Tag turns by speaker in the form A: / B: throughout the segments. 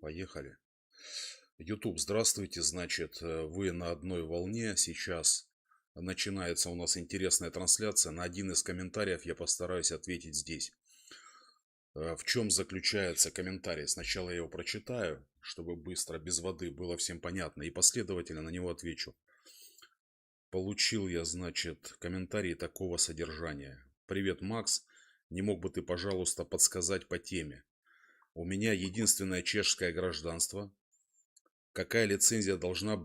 A: Поехали. YouTube, здравствуйте. Значит, вы на одной волне. Сейчас начинается у нас интересная трансляция. На один из комментариев я постараюсь ответить здесь. В чем заключается комментарий? Сначала я его прочитаю, чтобы быстро, без воды было всем понятно, и последовательно на него отвечу. Получил я, значит, комментарий такого содержания. Привет, Макс. Не мог бы ты, пожалуйста, подсказать по теме? У меня единственное чешское гражданство. Какая лицензия должна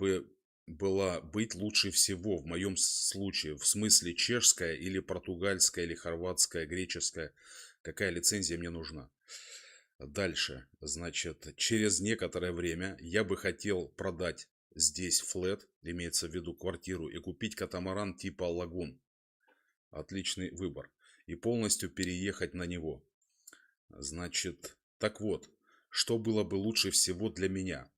A: была быть лучше всего в моем случае? В смысле чешская или португальская или хорватская, греческая? Какая лицензия мне нужна? Дальше, значит, через некоторое время я бы хотел продать здесь флет, имеется в виду квартиру, и купить катамаран типа Лагун. Отличный выбор. И полностью переехать на него. Значит, так вот, что было бы лучше всего для меня?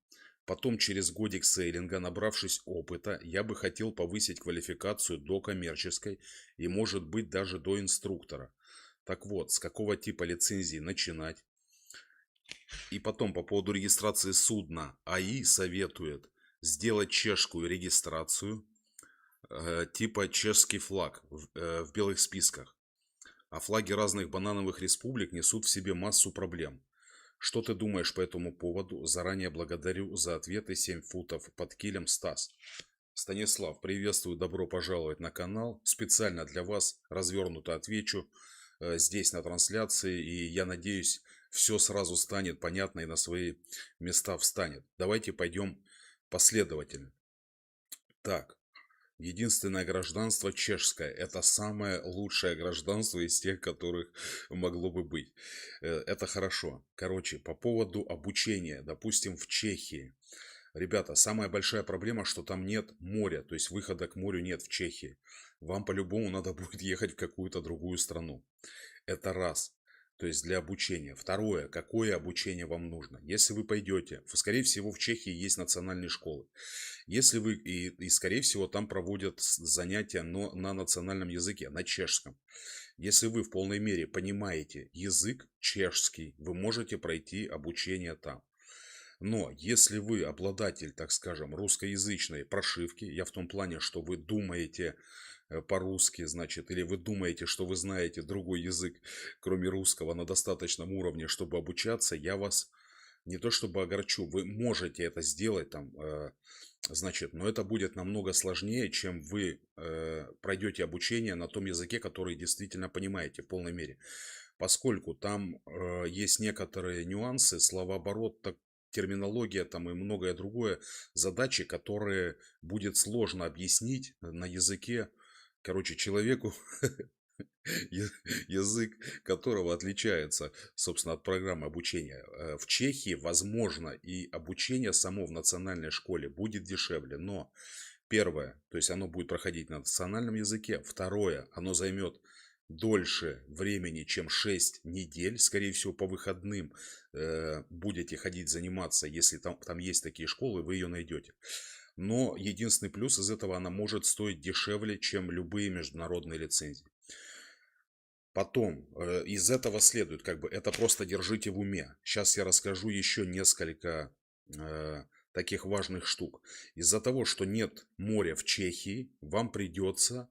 A: Потом, через годик сейлинга, набравшись опыта, я бы хотел повысить квалификацию до коммерческой и, может быть, даже до инструктора. Так вот, с какого типа лицензии начинать? И потом, по поводу регистрации судна, АИ советует сделать чешскую регистрацию, типа чешский флаг в белых списках. А флаги разных банановых республик несут в себе массу проблем. Что ты думаешь по этому поводу? Заранее благодарю за ответы. 7 футов под килем, Стас. Станислав, приветствую, добро пожаловать на канал. Специально для вас развернуто отвечу здесь на трансляции. И я надеюсь, все сразу станет понятно и на свои места встанет. Давайте пойдем последовательно. Так, единственное гражданство чешское. Это самое лучшее гражданство из тех, которых могло бы быть. Это хорошо. Короче, по поводу обучения, допустим, в Чехии. Ребята, самая большая проблема, что там нет моря, то есть выхода к морю нет в Чехии. Вам по-любому надо будет ехать в какую-то другую страну. Это раз. То есть для обучения. Второе, какое обучение вам нужно? Если вы пойдете, скорее всего, в Чехии есть национальные школы. Если вы, и скорее всего, там проводят занятия, но на национальном языке, на чешском. Если вы в полной мере понимаете язык чешский, вы можете пройти обучение там. Но если вы обладатель, так скажем, русскоязычной прошивки, я в том плане, что вы думаете по-русски, значит, или вы думаете, что вы знаете другой язык, кроме русского, на достаточном уровне, чтобы обучаться, я вас не то чтобы огорчу, вы можете это сделать там, значит, но это будет намного сложнее, чем вы пройдете обучение на том языке, который действительно понимаете в полной мере. Поскольку там есть некоторые нюансы, словооборот, так, терминология там и многое другое, задачи, которые будет сложно объяснить на языке, короче, человеку, язык которого отличается, собственно, от программы обучения. В Чехии, возможно, и обучение само в национальной школе будет дешевле, но первое, то есть оно будет проходить на национальном языке. Второе, оно займет дольше времени, чем 6 недель, скорее всего, по выходным будете ходить заниматься, если там есть такие школы, вы ее найдете. Но единственный плюс из этого, она может стоить дешевле, чем любые международные лицензии. Потом, из этого следует, как бы, это просто держите в уме. Сейчас я расскажу еще несколько таких важных штук. Из-за того, что нет моря в Чехии, вам придется,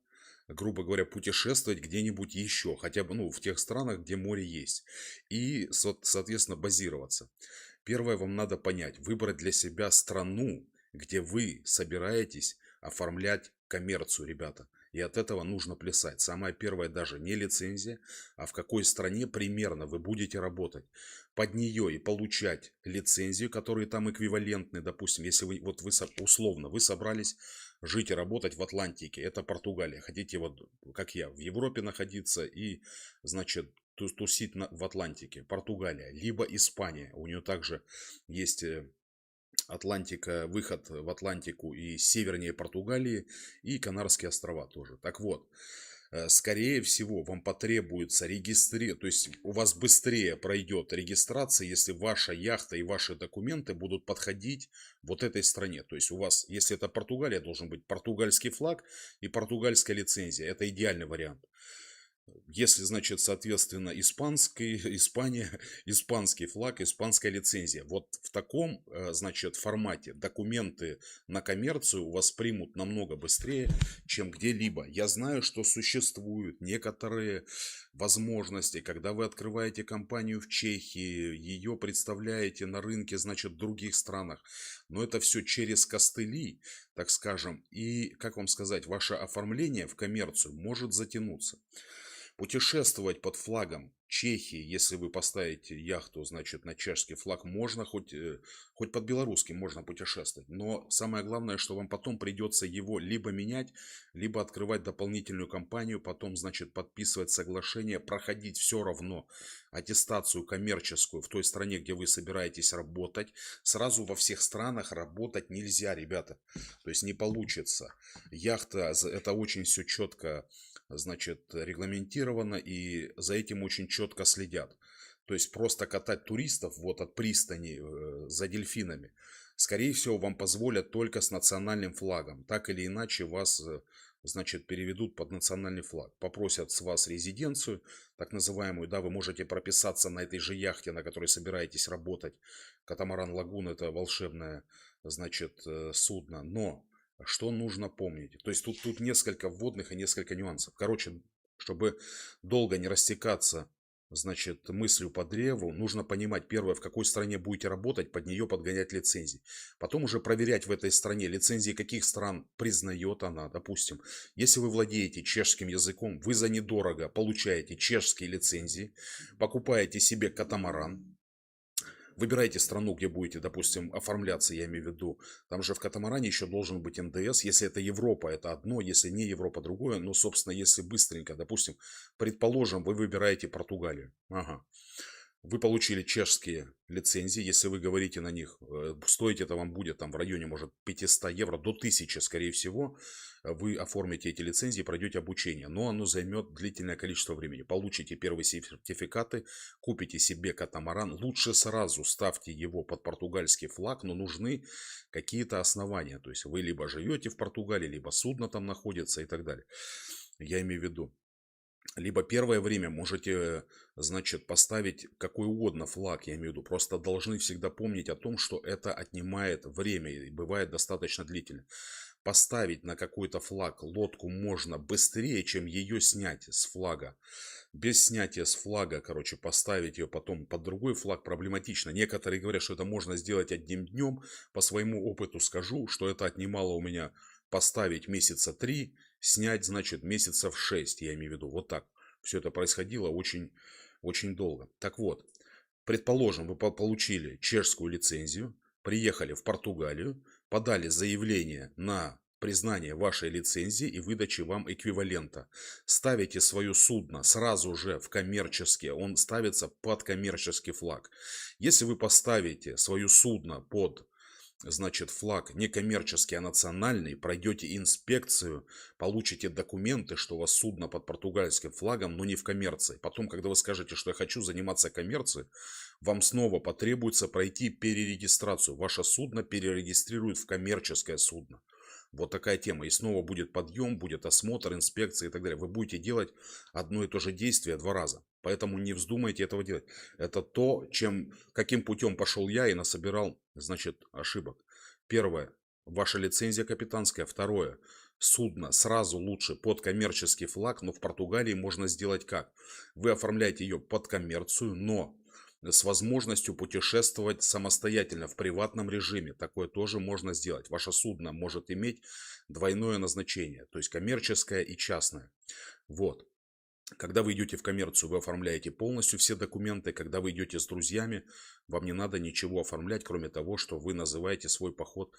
A: грубо говоря, путешествовать где-нибудь еще, хотя бы, ну, в тех странах, где море есть. И, соответственно, базироваться. Первое, вам надо понять, выбрать для себя страну, где вы собираетесь оформлять коммерцию, ребята. И от этого нужно плясать. Самое первое даже не лицензия, а в какой стране примерно вы будете работать. Под нее и получать лицензию, которые там эквивалентны. Допустим, если вы условно, вы собрались жить и работать в Атлантике, это Португалия. Хотите вот, как я, в Европе находиться и, значит, тусить в Атлантике, Португалия, либо Испания. У нее также есть Атлантика, выход в Атлантику и севернее Португалии, и Канарские острова тоже. Так вот, скорее всего, вам потребуется регистрировать, то есть у вас быстрее пройдет регистрация, если ваша яхта и ваши документы будут подходить вот этой стране. То есть у вас, если это Португалия, должен быть португальский флаг и португальская лицензия. Это идеальный вариант. Если, значит, соответственно, Испания, испанский флаг, испанская лицензия. Вот в таком, значит, формате документы на коммерцию у вас примут намного быстрее, чем где-либо. Я знаю, что существуют некоторые возможности, когда вы открываете компанию в Чехии, ее представляете на рынке, значит, в других странах. Но это все через костыли, так скажем. И, как вам сказать, ваше оформление в коммерцию может затянуться. Путешествовать под флагом Чехии, если вы поставите яхту, значит, на чешский флаг, можно, хоть под белорусским можно путешествовать. Но самое главное, что вам потом придется его либо менять, либо открывать дополнительную компанию, потом, значит, подписывать соглашение, проходить все равно аттестацию коммерческую в той стране, где вы собираетесь работать. Сразу во всех странах работать нельзя, ребята. То есть не получится. Яхта, это очень все четко, значит, регламентировано, и за этим очень четко следят. То есть просто катать туристов вот от пристани за дельфинами, скорее всего, вам позволят только с национальным флагом. Так или иначе вас, значит, переведут под национальный флаг. Попросят с вас резиденцию, так называемую, да, вы можете прописаться на этой же яхте, на которой собираетесь работать. Катамаран Лагун — это волшебное, значит, судно. Но что нужно помнить? То есть тут несколько вводных и несколько нюансов. Короче, чтобы долго не растекаться, значит, мыслью по древу, нужно понимать, первое, в какой стране будете работать, под нее подгонять лицензии. Потом уже проверять в этой стране, лицензии каких стран признает она. Допустим, если вы владеете чешским языком, вы за недорого получаете чешские лицензии, покупаете себе катамаран. Выбирайте страну, где будете, допустим, оформляться, я имею в виду. Там же в катамаране еще должен быть НДС. Если это Европа, это одно, если не Европа, другое. Но, собственно, если быстренько, допустим, предположим, вы выбираете Португалию. Ага. Вы получили чешские лицензии, если вы говорите на них, стоить это вам будет там в районе, может, 500 евро, до 1000, скорее всего, вы оформите эти лицензии, пройдете обучение, но оно займет длительное количество времени. Получите первые сертификаты, купите себе катамаран, лучше сразу ставьте его под португальский флаг, но нужны какие-то основания, то есть вы либо живете в Португалии, либо судно там находится и так далее. Я имею в виду, либо первое время можете, значит, поставить какой угодно флаг, я имею в виду. Просто должны всегда помнить о том, что это отнимает время и бывает достаточно длительно. Поставить на какой-то флаг лодку можно быстрее, чем ее снять с флага. Без снятия с флага, короче, поставить ее потом под другой флаг проблематично. Некоторые говорят, что это можно сделать одним днем. По своему опыту скажу, что это отнимало у меня поставить месяца 3, снять, значит, месяцев 6, я имею в виду. Вот так. Все это происходило очень, очень долго. Так вот, предположим, вы получили чешскую лицензию, приехали в Португалию, подали заявление на признание вашей лицензии и выдачи вам эквивалента. Ставите свое судно сразу же в коммерческий, он ставится под коммерческий флаг. Если вы поставите свое судно под, значит, флаг не коммерческий, а национальный, пройдете инспекцию, получите документы, что у вас судно под португальским флагом, но не в коммерции. Потом, когда вы скажете, что я хочу заниматься коммерцией, вам снова потребуется пройти перерегистрацию. Ваше судно перерегистрируют в коммерческое судно. Вот такая тема. И снова будет подъем, будет осмотр, инспекция и так далее. Вы будете делать одно и то же действие 2 раза. Поэтому не вздумайте этого делать. Это то, каким путем пошел я и насобирал, значит, ошибок. Первое. Ваша лицензия капитанская. Второе. Судно сразу лучше под коммерческий флаг, но в Португалии можно сделать как? Вы оформляете ее под коммерцию, но с возможностью путешествовать самостоятельно в приватном режиме. Такое тоже можно сделать. Ваше судно может иметь двойное назначение, то есть коммерческое и частное. Вот. Когда вы идете в коммерцию, вы оформляете полностью все документы. Когда вы идете с друзьями, вам не надо ничего оформлять, кроме того, что вы называете свой поход,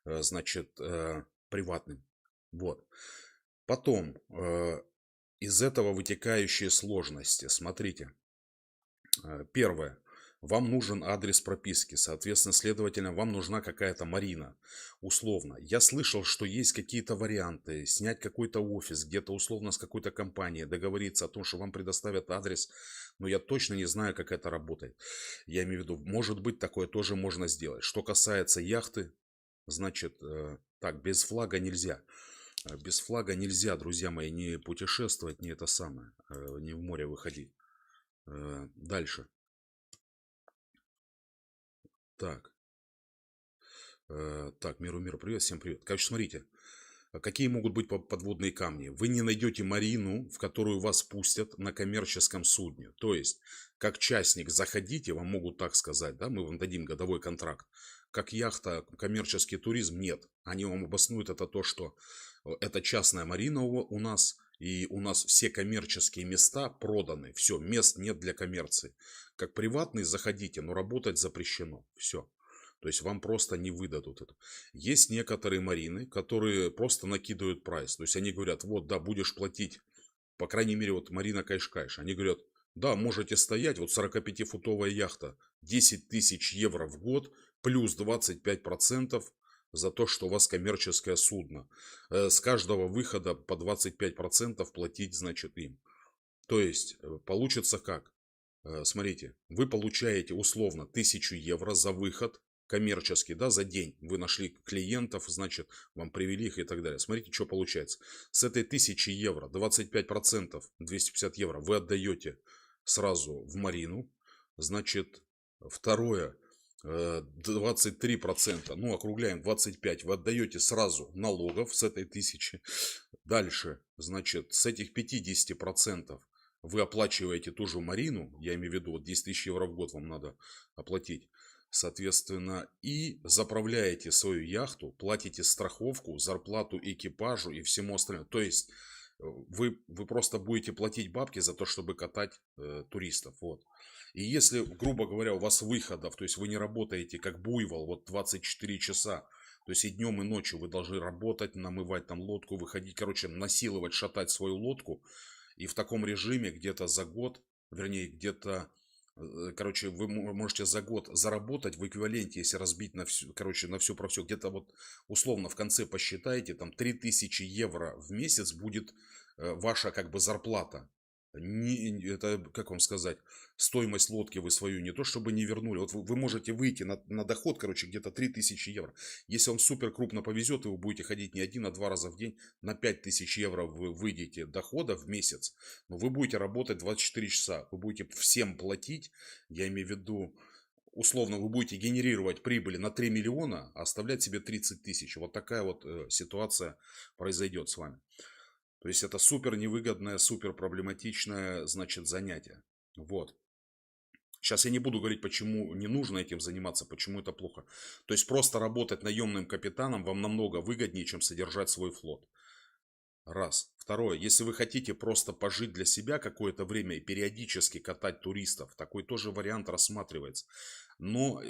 A: значит, приватным. Вот. Потом, из этого вытекающие сложности. Смотрите. Первое. Вам нужен адрес прописки, соответственно, следовательно, вам нужна какая-то Марина, условно. Я слышал, что есть какие-то варианты, снять какой-то офис, где-то условно с какой-то компанией, договориться о том, что вам предоставят адрес, но я точно не знаю, как это работает. Я имею в виду, может быть, такое тоже можно сделать. Что касается яхты, значит, так, без флага нельзя. Без флага нельзя, друзья мои, не путешествовать, не это самое, не в море выходить. Дальше. Так. Так, миру, привет, всем привет. Короче, смотрите, какие могут быть подводные камни? Вы не найдете марину, в которую вас пустят на коммерческом судне. То есть, как частник заходите, вам могут так сказать, да, мы вам дадим годовой контракт. Как яхта, коммерческий туризм, нет. Они вам обоснуют это то, что это частная марина у нас, и у нас все коммерческие места проданы. Все, мест нет для коммерции. Как приватный заходите, но работать запрещено. Все. То есть вам просто не выдадут это. Есть некоторые марины, которые просто накидывают прайс. То есть они говорят, вот, да, будешь платить, по крайней мере, вот Марина Кайшкайш. Они говорят, да, можете стоять, вот 45-футовая яхта, 10 тысяч евро в год, плюс 25% за то, что у вас коммерческое судно. С каждого выхода по 25% платить, значит, им. То есть, получится как? Смотрите, вы получаете условно 1000 евро за выход коммерческий, да, за день. Вы нашли клиентов, значит, вам привели их и так далее. Смотрите, что получается. С этой 1000 евро 25%, 250 евро вы отдаете сразу в марину. Значит, второе, 23%, ну, округляем, 25%, вы отдаете сразу налогов с этой 1000. Дальше, значит, с этих 50% вы оплачиваете ту же марину, я имею в виду, вот 10 тысяч евро в год вам надо оплатить, соответственно, и заправляете свою яхту, платите страховку, зарплату экипажу и всему остальному. То есть, вы просто будете платить бабки за то, чтобы катать туристов. Вот. И если, грубо говоря, у вас выходов, то есть вы не работаете как буйвол, вот 24 часа, то есть и днем, и ночью вы должны работать, намывать там лодку, выходить, короче, насиловать, шатать свою лодку. И в таком режиме где-то за год, вернее, где-то, короче, вы можете за год заработать в эквиваленте, если разбить на все, короче, на все про все, где-то вот условно в конце посчитайте, там 3000 евро в месяц будет ваша как бы зарплата. Это, как вам сказать, стоимость лодки вы свою не то чтобы не вернули. Вот вы можете выйти на доход, короче, где-то 3000 евро. Если вам супер крупно повезет, и вы будете ходить не один, а два раза в день, на 5000 евро вы выйдете дохода в месяц. Но вы будете работать 24 часа. Вы будете всем платить, я имею в виду, условно, вы будете генерировать прибыли на 3 миллиона, а оставлять себе 30 тысяч. Вот такая вот ситуация произойдет с вами. То есть это супер невыгодное, супер проблематичное, значит, занятие. Вот. Сейчас я не буду говорить, почему не нужно этим заниматься, почему это плохо. То есть просто работать наемным капитаном вам намного выгоднее, чем содержать свой флот. Раз. Второе. Если вы хотите просто пожить для себя какое-то время и периодически катать туристов, такой тоже вариант рассматривается. Но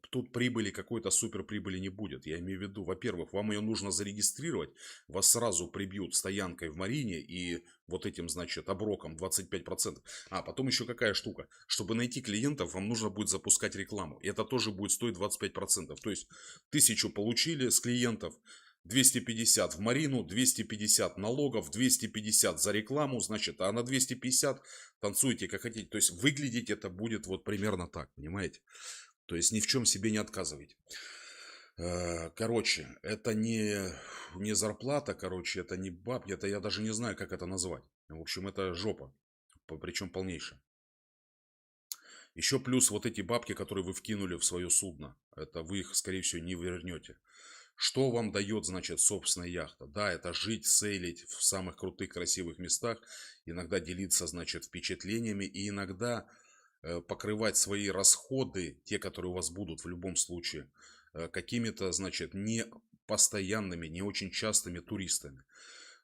A: тут прибыли, какой-то супер прибыли не будет. Я имею в виду, во-первых, вам ее нужно зарегистрировать, вас сразу прибьют стоянкой в марине и вот этим, значит, оброком 25%. А потом еще какая штука. Чтобы найти клиентов, вам нужно будет запускать рекламу. И это тоже будет стоить 25%. То есть 1000 получили с клиентов, 250 в марину, 250 налогов, 250 за рекламу, значит, а на 250 танцуйте как хотите. То есть выглядеть это будет вот примерно так, понимаете? То есть ни в чем себе не отказывайте. Короче, это не зарплата, короче, это не бабки, это я даже не знаю, как это назвать. В общем, это жопа, причем полнейшая. Еще плюс вот эти бабки, которые вы вкинули в свое судно, это вы их, скорее всего, не вернете. Что вам дает, значит, собственная яхта? Да, это жить, сейлить в самых крутых, красивых местах, иногда делиться, значит, впечатлениями и иногда покрывать свои расходы, те, которые у вас будут в любом случае, какими-то, значит, не постоянными, не очень частыми туристами.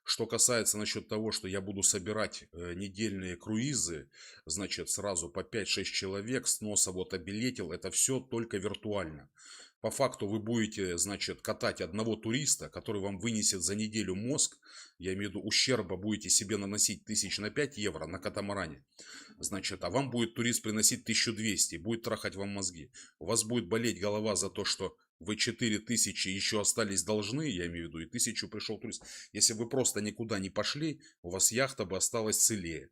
A: Что касается насчет того, что я буду собирать недельные круизы, значит, сразу по 5-6 человек, с носа вот обилетил, это все только виртуально. По факту вы будете, значит, катать одного туриста, который вам вынесет за неделю мозг, я имею в виду ущерба будете себе наносить 1000 на 5 евро на катамаране, значит, а вам будет турист приносить 1200, будет трахать вам мозги. У вас будет болеть голова за то, что вы 4000 еще остались должны, я имею в виду, и 1000 пришел турист. Если вы просто никуда не пошли, у вас яхта бы осталась целее.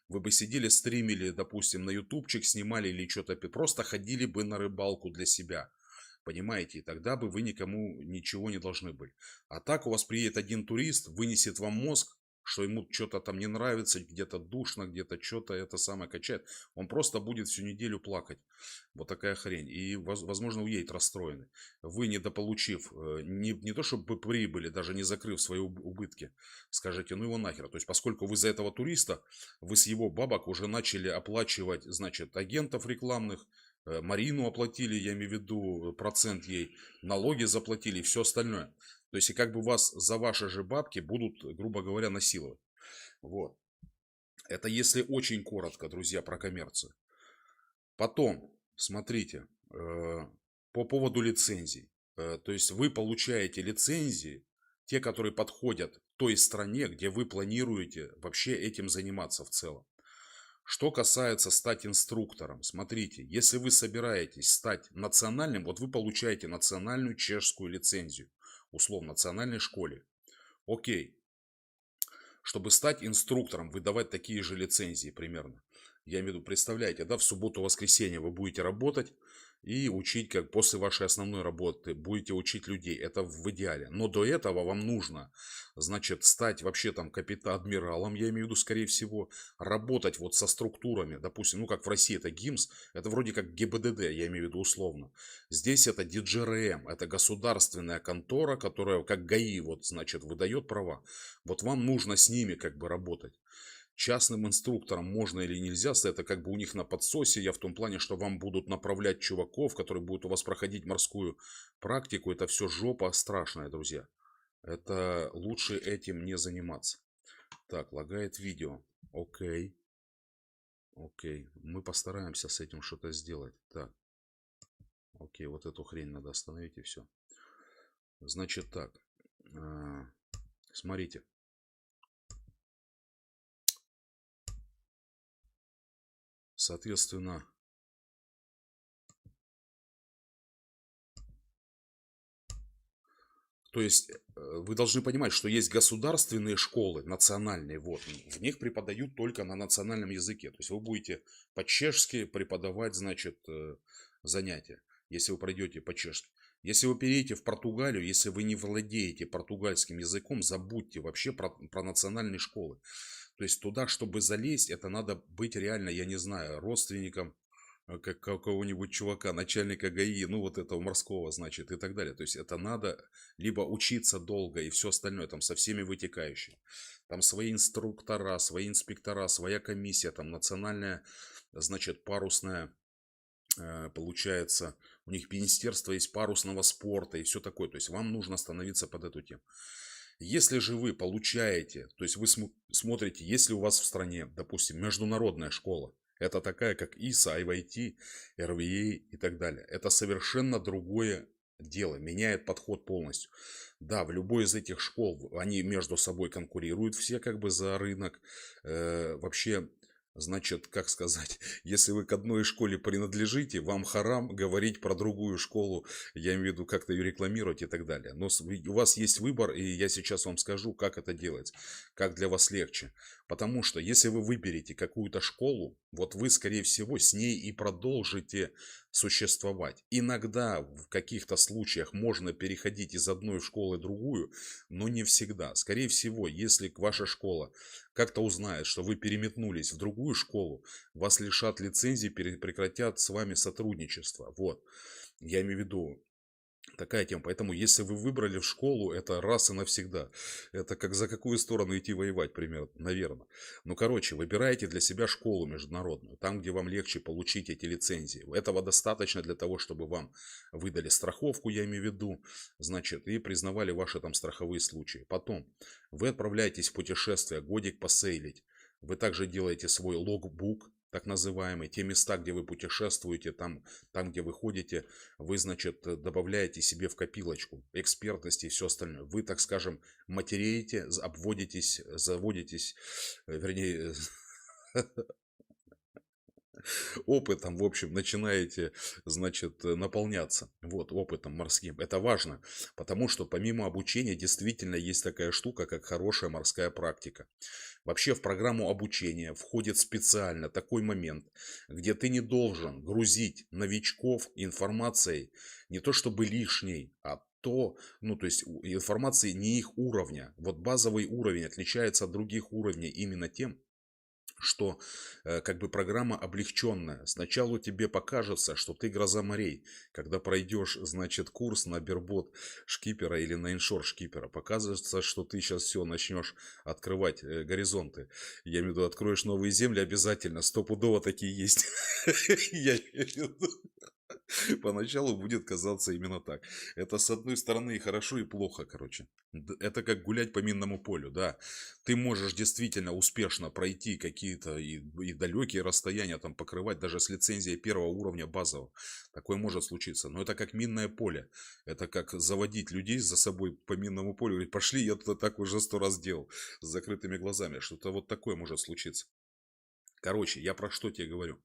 A: Вы бы сидели, стримили, допустим, на ютубчик, снимали или что-то, просто ходили бы на рыбалку для себя. Понимаете? И тогда бы вы никому ничего не должны были. А так у вас приедет один турист, вынесет вам мозг, что ему что-то там не нравится, где-то душно, где-то что-то это самое качает. Он просто будет всю неделю плакать. Вот такая хрень. И, возможно, уедет расстроенный. Вы, недополучив, не то чтобы прибыли, даже не закрыв свои убытки, скажете, ну его нахер. То есть, поскольку вы за этого туриста, вы с его бабок уже начали оплачивать, значит, агентов рекламных, Марину оплатили, я имею в виду, процент ей, налоги заплатили и все остальное. То есть, и как бы вас за ваши же бабки будут, грубо говоря, насиловать. Вот. Это если очень коротко, друзья, про коммерцию. Потом, смотрите, по поводу лицензий. То есть, вы получаете лицензии, те, которые подходят той стране, где вы планируете вообще этим заниматься в целом. Что касается стать инструктором, смотрите, если вы собираетесь стать национальным, вот вы получаете национальную чешскую лицензию, условно, национальной школе. Окей, чтобы стать инструктором, выдавать такие же лицензии примерно. Я имею в виду, представляете, да, в субботу-воскресенье вы будете работать и учить, как после вашей основной работы, будете учить людей. Это в идеале. Но до этого вам нужно, значит, стать вообще там адмиралом, я имею в виду, скорее всего, работать вот со структурами, допустим, ну, как в России это ГИМС, это вроде как ГИБДД, я имею в виду условно. Здесь это DGRM, это государственная контора, которая, как ГАИ, вот, значит, выдает права. Вот вам нужно с ними как бы работать. Частным инструкторам можно или нельзя, это как бы у них на подсосе, я в том плане, что вам будут направлять чуваков, которые будут у вас проходить морскую практику, это все жопа страшная, друзья. Это лучше этим не заниматься. Так, лагает видео. Окей. Окей. Мы постараемся с этим что-то сделать. Так. Окей, вот эту хрень надо остановить и все. Значит так. Смотрите. Соответственно, то есть вы должны понимать, что есть государственные школы, национальные, вот, в них преподают только на национальном языке. То есть вы будете по-чешски преподавать, значит, занятия, если вы пройдете по-чешски. Если вы переедете в Португалию, если вы не владеете португальским языком, забудьте вообще про национальные школы. То есть туда, чтобы залезть, это надо быть реально, я не знаю, родственником как какого-нибудь чувака, начальника ГАИ, ну вот этого морского, значит, и так далее. То есть это надо либо учиться долго и все остальное, там со всеми вытекающими. Там свои инструктора, свои инспектора, своя комиссия, там национальная, значит, парусная, получается, у них министерство есть парусного спорта и все такое. То есть вам нужно становиться под эту тему. Если же вы получаете, то есть вы смотрите, если у вас в стране, допустим, международная школа, это такая, как ИСА, IYT, RVA и так далее. Это совершенно другое дело, меняет подход полностью. Да, в любой из этих школ они между собой конкурируют все как бы за рынок. Вообще, значит, как сказать, если вы к одной школе принадлежите, вам харам говорить про другую школу, я имею в виду как-то ее рекламировать и так далее. Но у вас есть выбор, и я сейчас вам скажу, как это делать, как для вас легче. Потому что если вы выберете какую-то школу, вот вы, скорее всего, с ней и продолжите существовать. Иногда в каких-то случаях можно переходить из одной школы в другую, но не всегда. Скорее всего, если ваша школа как-то узнает, что вы переметнулись в другую школу, вас лишат лицензии, прекратят с вами сотрудничество. Вот. Я имею в виду, такая тема. Поэтому, если вы выбрали в школу, это раз и навсегда. Это как за какую сторону идти воевать, примерно, наверное. Ну, короче, выбирайте для себя школу международную, там, где вам легче получить эти лицензии. Этого достаточно для того, чтобы вам выдали страховку, я имею в виду, значит, и признавали ваши там страховые случаи. Потом, вы отправляетесь в путешествие, годик посейлить. Вы также делаете свой логбук, так называемый, те места, где вы путешествуете, там, где вы ходите, вы, значит, добавляете себе в копилочку экспертности и все остальное. Вы, так скажем, матереете, обводитесь, заводитесь, вернее, опытом, в общем, начинаете, значит, наполняться. Вот, опытом морским. Это важно, потому что помимо обучения действительно есть такая штука, как хорошая морская практика. Вообще в программу обучения входит специально такой момент, где ты не должен грузить новичков информацией не то чтобы лишней, а то, ну, то есть информации не их уровня. Вот базовый уровень отличается от других уровней именно тем, что как бы программа облегченная. Сначала тебе покажется, что ты гроза морей. Когда пройдешь, значит, курс на бербот шкипера или на иншор шкипера, показывается, что ты сейчас все начнешь открывать горизонты. Я имею в виду, откроешь новые земли обязательно, стопудово такие есть. Я имею в виду, поначалу будет казаться именно так. Это с одной стороны и хорошо, и плохо, короче. Это как гулять по минному полю, да. Ты можешь действительно успешно пройти какие-то и далекие расстояния, там покрывать даже с лицензией первого уровня базового. Такое может случиться. Но это как минное поле. Это как заводить людей за собой по минному полю. Говорить, пошли, я это так уже 100 раз делал с закрытыми глазами. Что-то вот такое может случиться. Короче, я про что тебе говорю.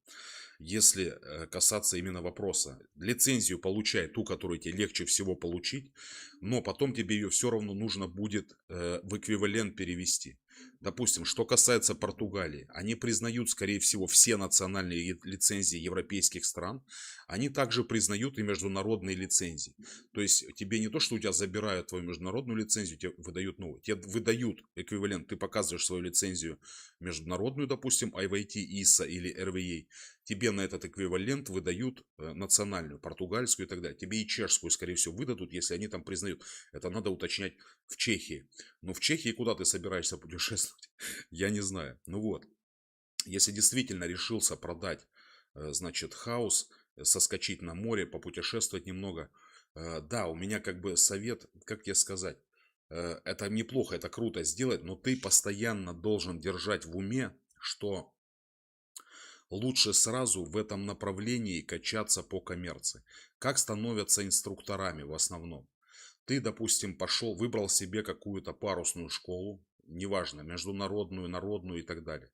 A: Если касаться именно вопроса, лицензию получай ту, которую тебе легче всего получить, но потом тебе ее все равно нужно будет в эквивалент перевести. Допустим, что касается Португалии, они признают, скорее всего, все национальные лицензии европейских стран, они также признают и международные лицензии. То есть тебе не то, что у тебя забирают твою международную лицензию, тебе выдают новую, тебе выдают эквивалент, ты показываешь свою лицензию международную, допустим, IVT, ISA или RVA, тебе на этот эквивалент выдают национальную, португальскую и так далее. Тебе и чешскую, скорее всего, выдадут, если они там признают. Это надо уточнять в Чехии. Но в Чехии куда ты собираешься путешествовать? Я не знаю. Ну вот, если действительно решился продать, значит, хаос, соскочить на море, попутешествовать немного, да, у меня как бы совет, как тебе сказать, это неплохо, это круто сделать, но ты постоянно должен держать в уме, что лучше сразу в этом направлении качаться по коммерции. Как становятся инструкторами в основном? Ты, допустим, пошел, выбрал себе какую-то парусную школу, неважно, международную, народную и так далее.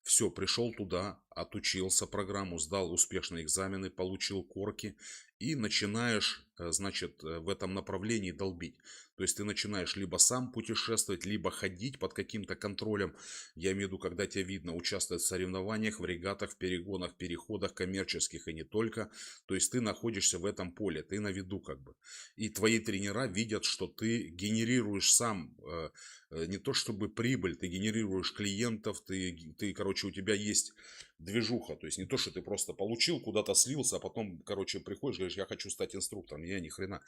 A: Все, пришел туда, отучился программу, сдал успешные экзамены, получил корки и начинаешь, значит, в этом направлении долбить. То есть ты начинаешь либо сам путешествовать, либо ходить под каким-то контролем. Я имею в виду, когда тебя видно участвовать в соревнованиях, в регатах, в перегонах, переходах коммерческих и не только. То есть ты находишься в этом поле, ты на виду как бы. И твои тренера видят, что ты генерируешь сам не то чтобы прибыль, ты генерируешь клиентов, ты, короче, у тебя есть движуха. То есть не то, что ты просто получил, куда-то слился, а потом, короче, приходишь, говоришь, я хочу стать инструктором. Я ни хрена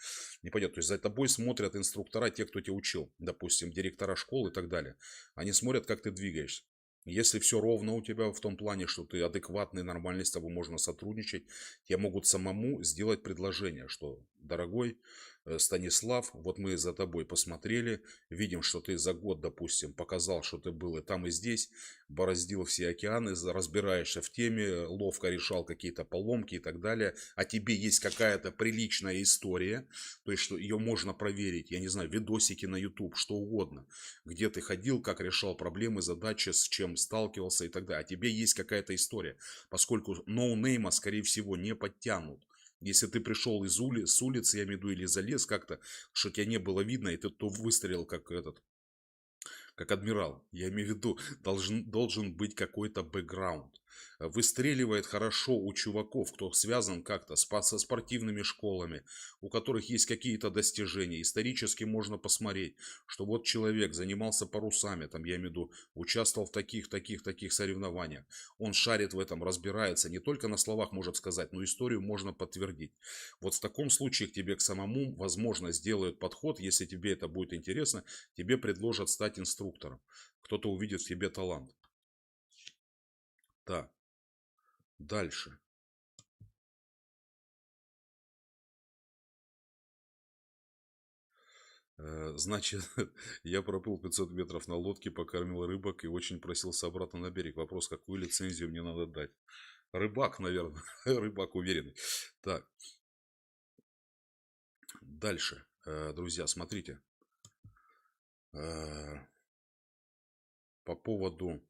A: не пойдет. То есть за тобой смотрят инструктора, те, кто тебя учил. Допустим, директора школ и так далее. Они смотрят, как ты двигаешься. Если все ровно у тебя в том плане, что ты адекватный, нормальный, с тобой можно сотрудничать, тебе могут самому сделать предложение, что, дорогой Станислав, вот мы за тобой посмотрели, видим, что ты за год, допустим, показал, что ты был и там, и здесь, бороздил все океаны, разбираешься в теме, ловко решал какие-то поломки и так далее, а тебе есть какая-то приличная история, то есть, что ее можно проверить, я не знаю, видосики на YouTube, что угодно, где ты ходил, как решал проблемы, задачи, с чем сталкивался и так далее, а тебе есть какая-то история, поскольку ноунейма, скорее всего, не подтянут. Если ты пришел с улицы, я имею в виду, или залез как-то, что тебя не было видно, и ты то выстрелил, как этот, как адмирал. Я имею в виду, должен быть какой-то бэкграунд. Выстреливает хорошо у чуваков, кто связан как-то со спортивными школами, у которых есть какие-то достижения. Исторически можно посмотреть, что вот человек занимался парусами, там я имею в виду, участвовал в таких соревнованиях. Он шарит в этом, разбирается, не только на словах может сказать, но историю можно подтвердить. Вот в таком случае к тебе к самому, возможно, сделают подход, если тебе это будет интересно, тебе предложат стать инструктором. Кто-то увидит в тебе талант. Так, дальше. Значит, я проплыл 500 метров на лодке, покормил рыбок и очень просился обратно на берег. Вопрос, какую лицензию мне надо дать? Рыбак, наверное. Рыбак уверенный. Так, дальше. Друзья, смотрите. По поводу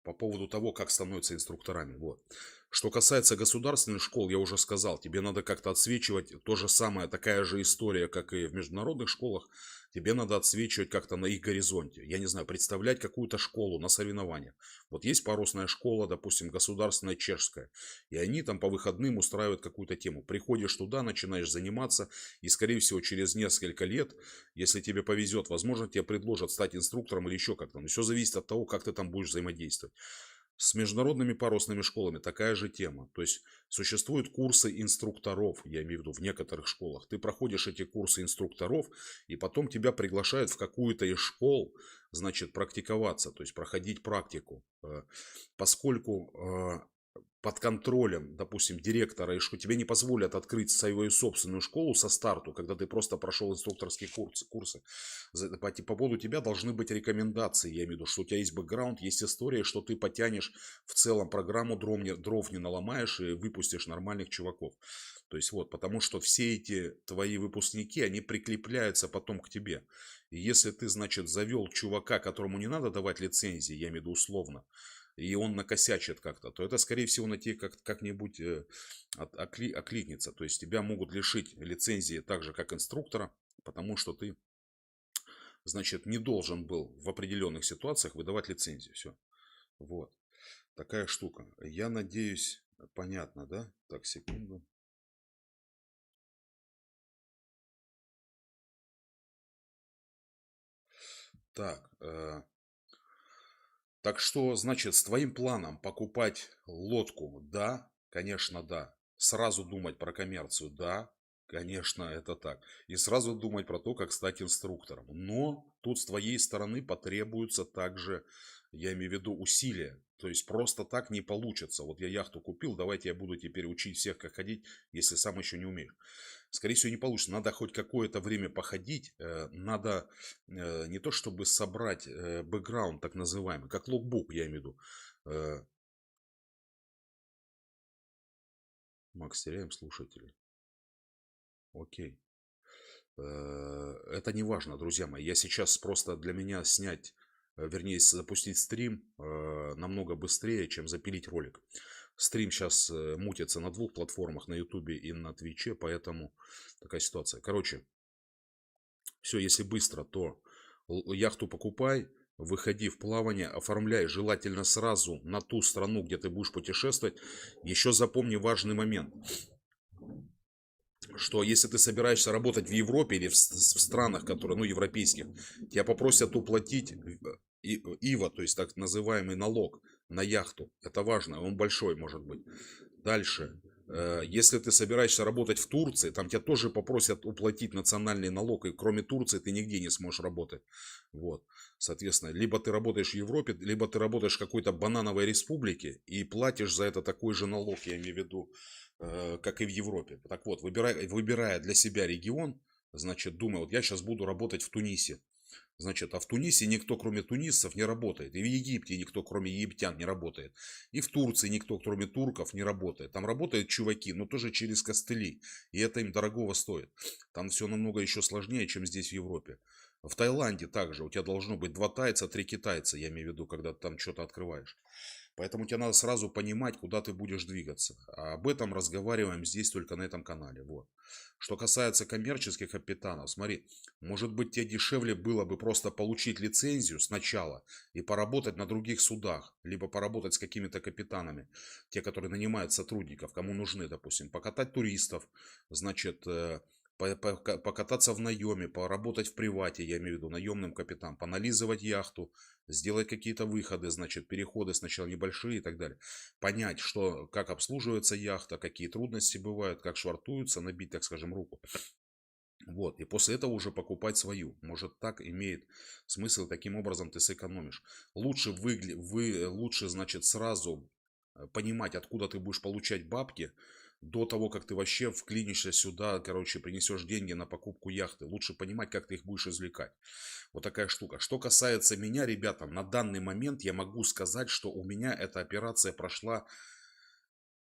A: по поводу того, как становятся инструкторами. Вот. Что касается государственных школ, я уже сказал, тебе надо как-то отсвечивать. То же самое, такая же история, как и в международных школах. Тебе надо отсвечивать как-то на их горизонте. Я не знаю, представлять какую-то школу на соревнованиях. Вот есть парусная школа, допустим, государственная чешская. И они там по выходным устраивают какую-то тему. Приходишь туда, начинаешь заниматься. И, скорее всего, через несколько лет, если тебе повезет, возможно, тебе предложат стать инструктором или еще как-то. Но все зависит от того, как ты там будешь взаимодействовать. С международными парусными школами такая же тема. То есть существуют курсы инструкторов, я имею в виду в некоторых школах. Ты проходишь эти курсы инструкторов, и потом тебя приглашают в какую-то из школ, значит, практиковаться, то есть проходить практику. Поскольку под контролем, допустим, директора, и что тебе не позволят открыть свою собственную школу со старту, когда ты просто прошел инструкторские курсы. По поводу тебя должны быть рекомендации, я имею в виду, что у тебя есть бэкграунд, есть история, что ты потянешь в целом программу, дров не наломаешь и выпустишь нормальных чуваков. То есть вот, потому что все эти твои выпускники, они прикрепляются потом к тебе. И если ты, значит, завел чувака, которому не надо давать лицензии, я имею в виду условно, и он накосячит как-то, то это, скорее всего, на тебе как-нибудь окликнется. То есть тебя могут лишить лицензии так же, как инструктора, потому что ты, значит, не должен был в определенных ситуациях выдавать лицензию. Все. Вот. Такая штука. Я надеюсь, понятно, да? Так, секунду. Так, так что, значит, с твоим планом покупать лодку, да, конечно, да. Сразу думать про коммерцию, да, конечно, это так. И сразу думать про то, как стать инструктором. Но тут с твоей стороны потребуется также, я имею в виду, усилия. То есть просто так не получится. Вот я яхту купил, давайте я буду теперь учить всех, как ходить, если сам еще не умею. Скорее всего, не получится. Надо хоть какое-то время походить. Надо не то чтобы собрать бэкграунд так называемый, как логбук, я имею в виду. Э, Макс, теряем слушателей. Окей. Это не важно, друзья мои. Я сейчас просто для меня снять, вернее, запустить стрим намного быстрее, чем запилить ролик. Стрим сейчас мутится на двух платформах, на Ютубе и на Твиче, поэтому такая ситуация. Короче, все, если быстро, то яхту покупай, выходи в плавание, оформляй желательно сразу на ту страну, где ты будешь путешествовать. Еще запомни важный момент, что если ты собираешься работать в Европе или в странах, которые, ну, европейских, тебя попросят уплатить ИВА, то есть так называемый налог на яхту. Это важно, он большой может быть. Дальше. Если ты собираешься работать в Турции, там тебя тоже попросят уплатить национальный налог, и кроме Турции ты нигде не сможешь работать. Вот. Соответственно, либо ты работаешь в Европе, либо ты работаешь в какой-то банановой республике и платишь за это такой же налог, я имею в виду, как и в Европе. Так вот, выбирая для себя регион, значит, думай, вот я сейчас буду работать в Тунисе. Значит, а в Тунисе никто, кроме тунисцев, не работает. И в Египте никто, кроме египтян, не работает. И в Турции никто, кроме турков, не работает. Там работают чуваки, но тоже через костыли. И это им дорогого стоит. Там все намного еще сложнее, чем здесь в Европе. В Таиланде также у тебя должно быть 2 тайца, 3 китайца, я имею в виду, когда ты там что-то открываешь. Поэтому тебе надо сразу понимать, куда ты будешь двигаться. А об этом разговариваем здесь только на этом канале. Вот. Что касается коммерческих капитанов, смотри, может быть тебе дешевле было бы просто получить лицензию сначала и поработать на других судах, либо поработать с какими-то капитанами, те, которые нанимают сотрудников, кому нужны, допустим, покатать туристов, значит, покататься в наеме, поработать в привате, я имею в виду наемным капитаном, понализывать яхту, сделать какие-то выходы, значит, переходы сначала небольшие и так далее. Понять, что, как обслуживается яхта, какие трудности бывают, как швартуются, набить, так скажем, руку. Вот, и после этого уже покупать свою. Может, так имеет смысл, таким образом ты сэкономишь. Лучше, значит, сразу понимать, откуда ты будешь получать бабки, до того, как ты вообще вклинишься сюда, короче, принесешь деньги на покупку яхты. Лучше понимать, как ты их будешь извлекать. Вот такая штука. Что касается меня, ребята, на данный момент я могу сказать, что у меня эта операция прошла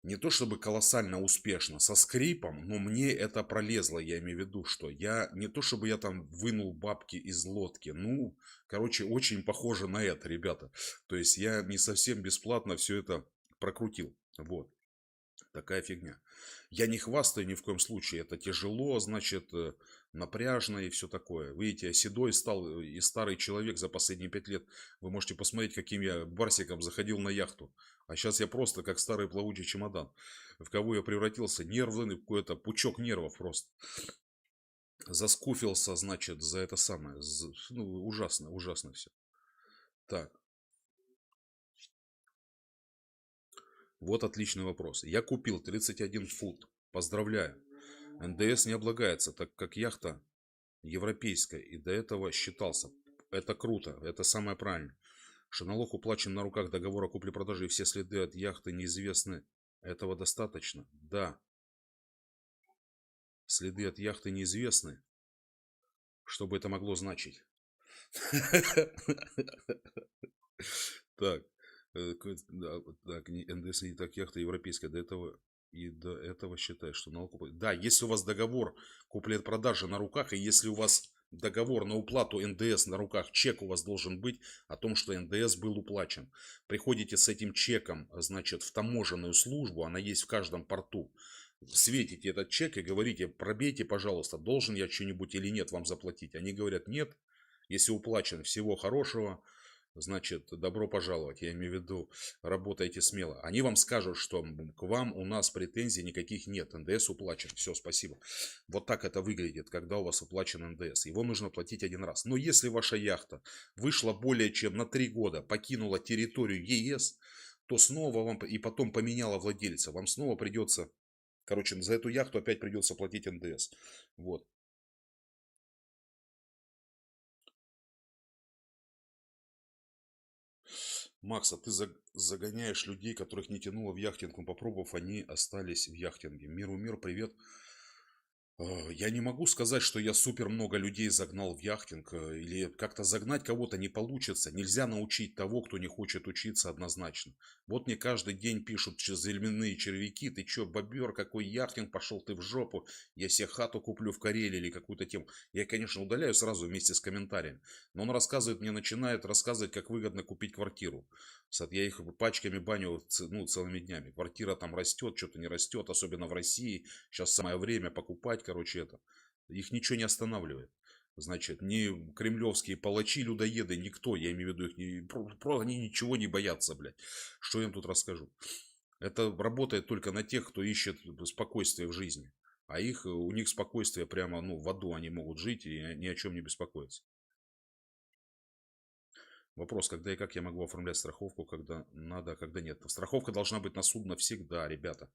A: не то чтобы колоссально успешно, со скрипом, но мне это пролезло, я имею в виду, что я, не то чтобы я там вынул бабки из лодки, ну, короче, очень похоже на это, ребята. То есть я не совсем бесплатно все это прокрутил, вот. Такая фигня. Я не хвастаю ни в коем случае. Это тяжело, значит, напряжно и все такое. Видите, я седой стал и старый человек за последние 5 лет. Вы можете посмотреть, каким я барсиком заходил на яхту. А сейчас я просто как старый плавучий чемодан. В кого я превратился? Нервный какой-то пучок нервов просто. Заскуфился, значит, за это самое. Ну, ужасно, ужасно все. Так, вот отличный вопрос. Я купил 31 фут. Поздравляю. НДС не облагается, так как яхта европейская и до этого считался. Это круто, это самое правильное. Что налог уплачен на руках договора купли-продажи и все следы от яхты неизвестны. Этого достаточно? Да. Следы от яхты неизвестны. Что бы это могло значить? Так. Так, НДС не так яхта европейская. До этого считай, что налог уплачен. Да, если у вас договор купли-продажи на руках, и если у вас договор на уплату НДС на руках, чек у вас должен быть о том, что НДС был уплачен. Приходите с этим чеком, значит, в таможенную службу, она есть в каждом порту. Светите этот чек и говорите, пробейте, пожалуйста, должен я что-нибудь или нет вам заплатить. Они говорят, нет, если уплачен, всего хорошего, значит, добро пожаловать. Я имею в виду, работайте смело. Они вам скажут, что к вам у нас претензий никаких нет. НДС уплачен. Все, спасибо. Вот так это выглядит, когда у вас уплачен НДС. Его нужно платить один раз. Но если ваша яхта вышла более чем на 3 года, покинула территорию ЕС, то снова вам, и потом поменяла владельца, вам снова придется, короче, за эту яхту опять придется платить НДС. Вот. Макс, а ты загоняешь людей, которых не тянуло в яхтинг, но попробовав, они остались в яхтинге. Миру мир, привет. Я не могу сказать, что я супер много людей загнал в яхтинг, или как-то загнать кого-то не получится. Нельзя научить того, кто не хочет учиться однозначно. Вот мне каждый день пишут земляные червяки, ты чё, бобер, какой яхтинг, пошел ты в жопу, я себе хату куплю в Карелии или какую-то тему. Я, конечно, удаляю сразу вместе с комментарием, но он рассказывает, мне начинает рассказывать, как выгодно купить квартиру. Я их пачками баню, ну, целыми днями. Квартира там растет, что-то не растет, особенно в России. Сейчас самое время покупать, короче, это. Их ничего не останавливает. Значит, ни кремлевские палачи, людоеды, никто, я имею в виду, их они ничего не боятся, блядь. Что я им тут расскажу? Это работает только на тех, кто ищет спокойствие в жизни. А у них спокойствие прямо, ну, в аду они могут жить и ни о чем не беспокоиться. Вопрос, когда и как я могу оформлять страховку, когда надо, а когда нет. Страховка должна быть на судно всегда, ребята.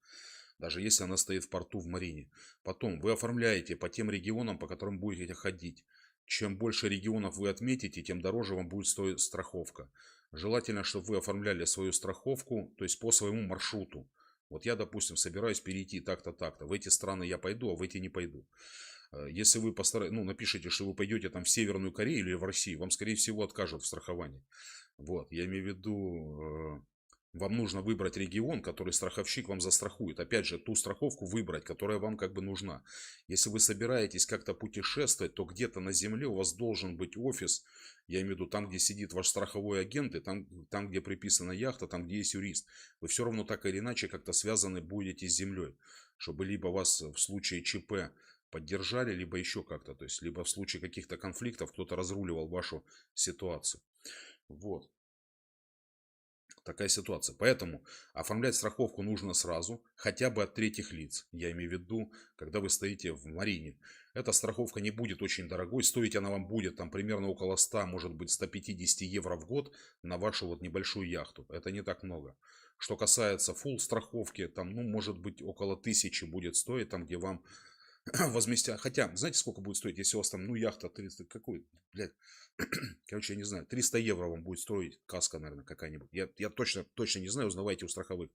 A: Даже если она стоит в порту в марине. Потом вы оформляете по тем регионам, по которым будете ходить. Чем больше регионов вы отметите, тем дороже вам будет стоить страховка. Желательно, чтобы вы оформляли свою страховку, то есть по своему маршруту. Вот я, допустим, собираюсь перейти так-то, так-то. В эти страны я пойду, а в эти не пойду. Если вы ну, напишите, что вы пойдете там в Северную Корею или в Россию, вам, скорее всего, откажут в страховании. Вот, я имею в виду, вам нужно выбрать регион, который страховщик вам застрахует. Опять же, ту страховку выбрать, которая вам как бы нужна. Если вы собираетесь как-то путешествовать, то где-то на земле у вас должен быть офис, я имею в виду, там, где сидит ваш страховой агент, и там, где приписана яхта, там, где есть юрист. Вы все равно так или иначе как-то связаны будете с землей, чтобы либо вас в случае ЧП поддержали, либо еще как-то. То есть, либо в случае каких-то конфликтов кто-то разруливал вашу ситуацию. Вот. Такая ситуация. Поэтому оформлять страховку нужно сразу, хотя бы от третьих лиц. Я имею в виду, когда вы стоите в марине. Эта страховка не будет очень дорогой. Стоить она вам будет там примерно около 100, может быть 150 евро в год на вашу вот небольшую яхту. Это не так много. Что касается full страховки, там, ну, может быть около 1000 будет стоить, там, где вам возместят. Хотя, знаете, сколько будет стоить, если у вас там, ну, яхта 300, какой, блядь, короче, я не знаю, 300 евро вам будет стоить каска, наверное, какая-нибудь. Я точно не знаю, узнавайте у страховых.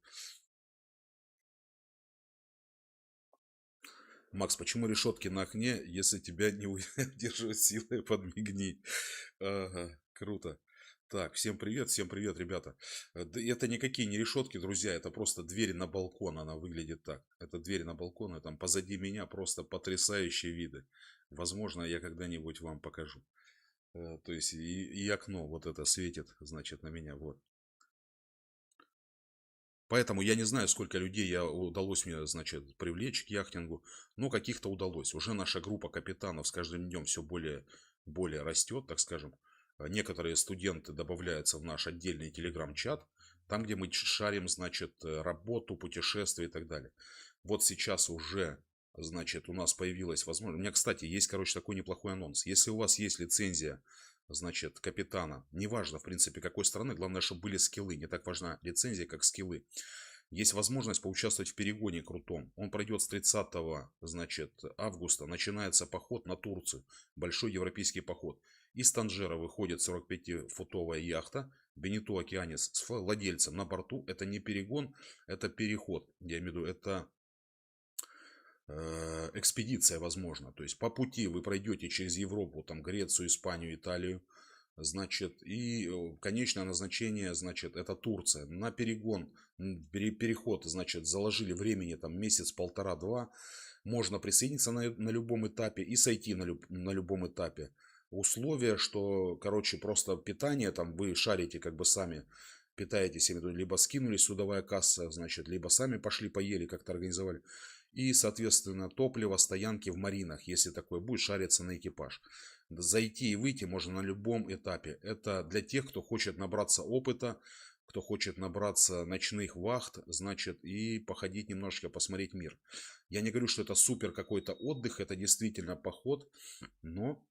A: Макс, почему решетки на окне, если тебя не удерживает силой, подмигни. Ага, круто. Так, всем привет, ребята. Это никакие не решетки, друзья, это просто дверь на балкон, она выглядит так. Это дверь на балкон, и там позади меня просто потрясающие виды. Возможно, я когда-нибудь вам покажу. То есть и окно вот это светит, значит, на меня, вот. Поэтому я не знаю, сколько людей удалось мне, значит, привлечь к яхтингу, но каких-то удалось. Уже наша группа капитанов с каждым днем все более растет, так скажем. Некоторые студенты добавляются в наш отдельный телеграм-чат, там, где мы шарим, значит, работу, путешествия и так далее. Вот сейчас уже, значит, у нас появилась возможность. У меня, кстати, есть, короче, такой неплохой анонс. Если у вас есть лицензия, значит, капитана, неважно, в принципе, какой страны, главное, чтобы были скиллы. Не так важна лицензия, как скиллы. Есть возможность поучаствовать в перегоне крутом. Он пройдет с 30, значит, августа. Начинается поход на Турцию. Большой европейский поход. Из Танжера выходит 45-футовая яхта Бенито Океанис с владельцем на борту. Это не перегон, это переход. Я имею в виду, это экспедиция, возможно. То есть по пути вы пройдете через Европу, там Грецию, Испанию, Италию. Значит, и конечное назначение, значит, это Турция. На перегон, переход, значит, заложили времени там месяц, полтора-два. Можно присоединиться на любом этапе и сойти на любом этапе. Условие, что, короче, просто питание, там вы шарите как бы сами, питаетесь, либо скинули судовая касса, значит, либо сами пошли поели, как-то организовали. И, соответственно, топливо, стоянки в маринах, если такое будет, шариться на экипаж. Зайти и выйти можно на любом этапе. Это для тех, кто хочет набраться опыта, кто хочет набраться ночных вахт, значит, и походить немножечко, посмотреть мир. Я не говорю, что это супер какой-то отдых, это действительно поход, но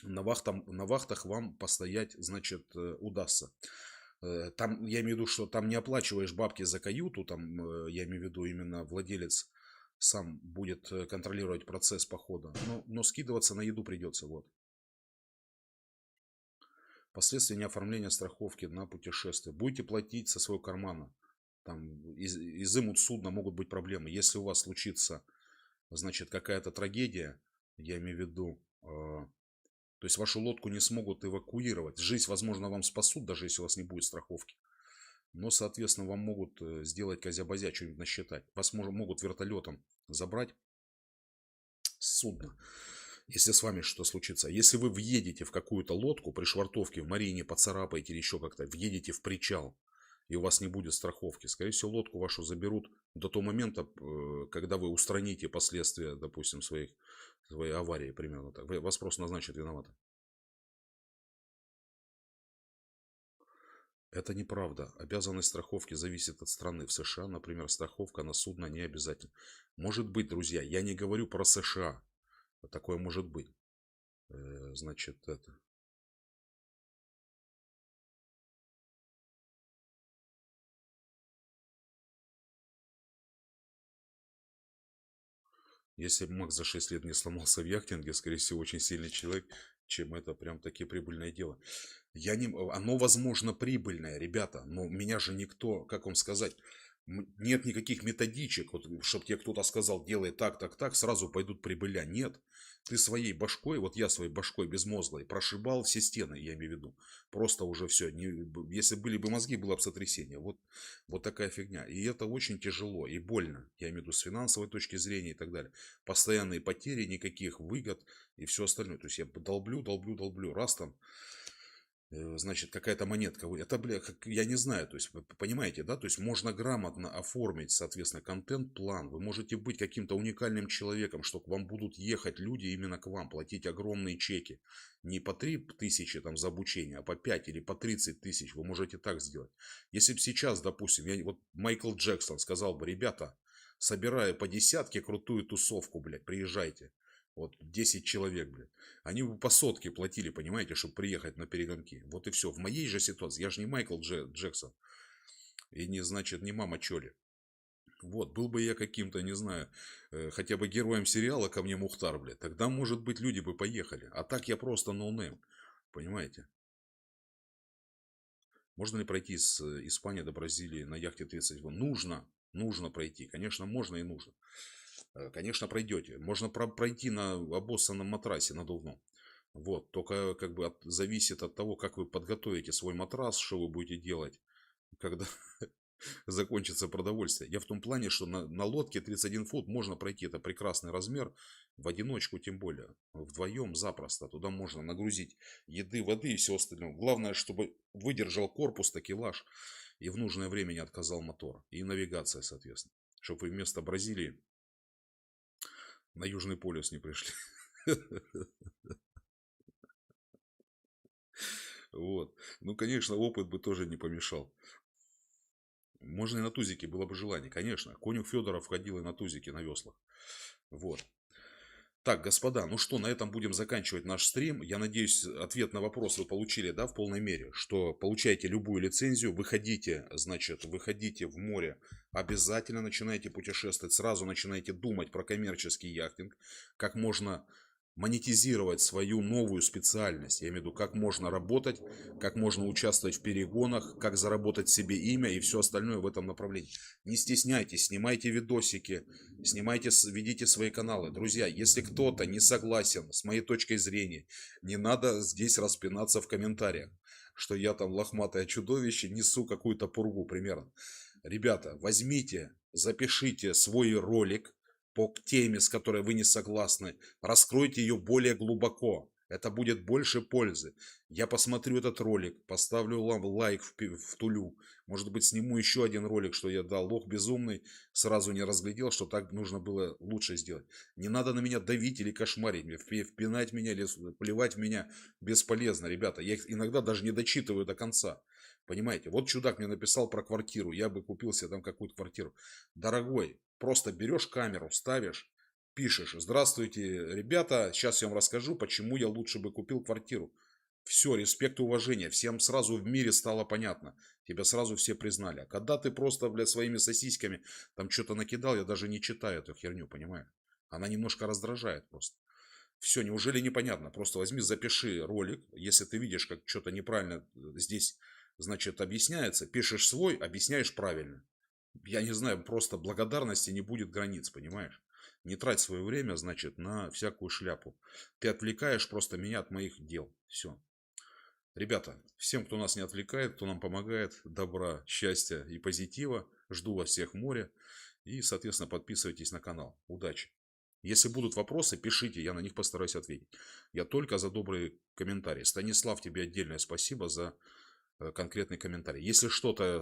A: на вахтах вам постоять, значит, удастся. Там, я имею в виду, что там не оплачиваешь бабки за каюту, там, я имею в виду именно владелец сам будет контролировать процесс похода, но скидываться на еду придется, вот. Последствия неоформления страховки на путешествие. Будете платить со своего кармана. Там изымут судно, могут быть проблемы. Если у вас случится, значит, какая-то трагедия, я имею в виду, то есть вашу лодку не смогут эвакуировать. Жизнь, возможно, вам спасут, даже если у вас не будет страховки. Но, соответственно, вам могут сделать козя-бозя, что-нибудь насчитать. Вас могут вертолетом забрать с судна, если с вами что случится. Если вы въедете в какую-то лодку, при швартовке в марине поцарапаете или еще как-то, въедете в причал, и у вас не будет страховки, скорее всего, лодку вашу заберут до того момента, когда вы устраните последствия, допустим, своей аварии, примерно так. Вас просто назначат виноватым. Это неправда. Обязанность страховки зависит от страны. В США, например, страховка на судно не обязательно. Может быть, друзья, я не говорю про США. Такое может быть. Значит, это. Если Макс за 6 лет не сломался в яхтинге, скорее всего, очень сильный человек, чем это прям таки прибыльное дело. Я не... Оно, возможно, прибыльное, ребята, но меня же никто, как вам сказать, нет никаких методичек, вот, чтобы тебе кто-то сказал, делай так, так, так, сразу пойдут прибыля. Нет. Ты своей башкой, вот я своей башкой безмозглой, прошибал все стены, я имею в виду. Просто уже все. Если были бы мозги, было бы сотрясение. Вот такая фигня. И это очень тяжело и больно. Я имею в виду с финансовой точки зрения и так далее. Постоянные потери, никаких выгод и все остальное. То есть я долблю, долблю, долблю. Раз там значит, какая-то монетка. Это, бля, я не знаю, то есть, вы понимаете, да, то есть, можно грамотно оформить, соответственно, контент-план. Вы можете быть каким-то уникальным человеком, что к вам будут ехать люди именно к вам, платить огромные чеки. Не по 3000 там за обучение, а по 5 или по 30 тысяч. Вы можете так сделать. Если бы сейчас, допустим, вот Майкл Джексон сказал бы, ребята, собираю по десятке крутую тусовку, блядь, приезжайте. Вот 10 человек, блядь. Они бы по сотке платили, понимаете, чтобы приехать на перегонки. Вот и все. В моей же ситуации, я же не Майкл Джексон. И не, значит, не мама Чоли. Вот, был бы я каким-то, не знаю, хотя бы героем сериала ко мне Мухтар, блядь. Тогда, может быть, люди бы поехали. А так я просто ноунейм. Понимаете? Можно ли пройти с Испании до Бразилии на яхте 30 вон? Нужно пройти. Конечно, можно и нужно. Конечно, пройдете. Можно пройти на обоссанном матрасе надувном. Вот, только как бы зависит от того, как вы подготовите свой матрас, что вы будете делать, когда закончится продовольствие. Я в том плане, что на лодке 31 фут можно пройти, это прекрасный размер, в одиночку тем более, вдвоем запросто. Туда можно нагрузить еды, воды и все остальное. Главное, чтобы выдержал корпус такелаж и в нужное время не отказал мотор. И навигация, соответственно. Чтобы вы вместо Бразилии на Южный полюс не пришли. Вот. Ну, конечно, опыт бы тоже не помешал. Можно и на тузике, было бы желание, конечно. Конюх Федоров ходил и на тузике, на веслах. Вот. Так, господа, ну что, на этом будем заканчивать наш стрим. Я надеюсь, ответ на вопрос вы получили, да, в полной мере. Что получаете любую лицензию, выходите, значит, выходите в море, обязательно начинайте путешествовать, сразу начинайте думать про коммерческий яхтинг, как можно монетизировать свою новую специальность. Я имею в виду, как можно работать, как можно участвовать в перегонах, как заработать себе имя и все остальное в этом направлении. Не стесняйтесь, снимайте видосики, снимайте, ведите свои каналы. Друзья, если кто-то не согласен с моей точкой зрения, не надо здесь распинаться в комментариях, что я там лохматое чудовище, несу какую-то пургу примерно. Ребята, возьмите, запишите свой ролик по теме, с которой вы не согласны, раскройте ее более глубоко. Это будет больше пользы. Я посмотрю этот ролик, поставлю лайк в тулю. Может быть, сниму еще один ролик, что я дал лох безумный, сразу не разглядел, что так нужно было лучше сделать. Не надо на меня давить или кошмарить, впинать меня или плевать в меня бесполезно, ребята. Я их иногда даже не дочитываю до конца. Понимаете, вот чудак мне написал про квартиру, я бы купил себе там какую-то квартиру. Дорогой, просто берешь камеру, ставишь, пишешь: здравствуйте, ребята, сейчас я вам расскажу, почему я лучше бы купил квартиру. Все, респект и уважение, всем сразу в мире стало понятно, тебя сразу все признали. А когда ты просто, блядь, своими сосисками там что-то накидал, я даже не читаю эту херню, понимаешь? Она немножко раздражает просто. Все, неужели непонятно? Просто возьми, запиши ролик, если ты видишь, как что-то неправильно здесь, значит, объясняется, пишешь свой, объясняешь правильно. Я не знаю, просто благодарности не будет границ, понимаешь? Не трать свое время, значит, на всякую шляпу. Ты отвлекаешь просто меня от моих дел. Все. Ребята, всем, кто нас не отвлекает, кто нам помогает, добра, счастья и позитива. Жду вас всех в море. И, соответственно, подписывайтесь на канал. Удачи! Если будут вопросы, пишите, я на них постараюсь ответить. Я только за добрые комментарии. Станислав, тебе отдельное спасибо за конкретный комментарий. Если что-то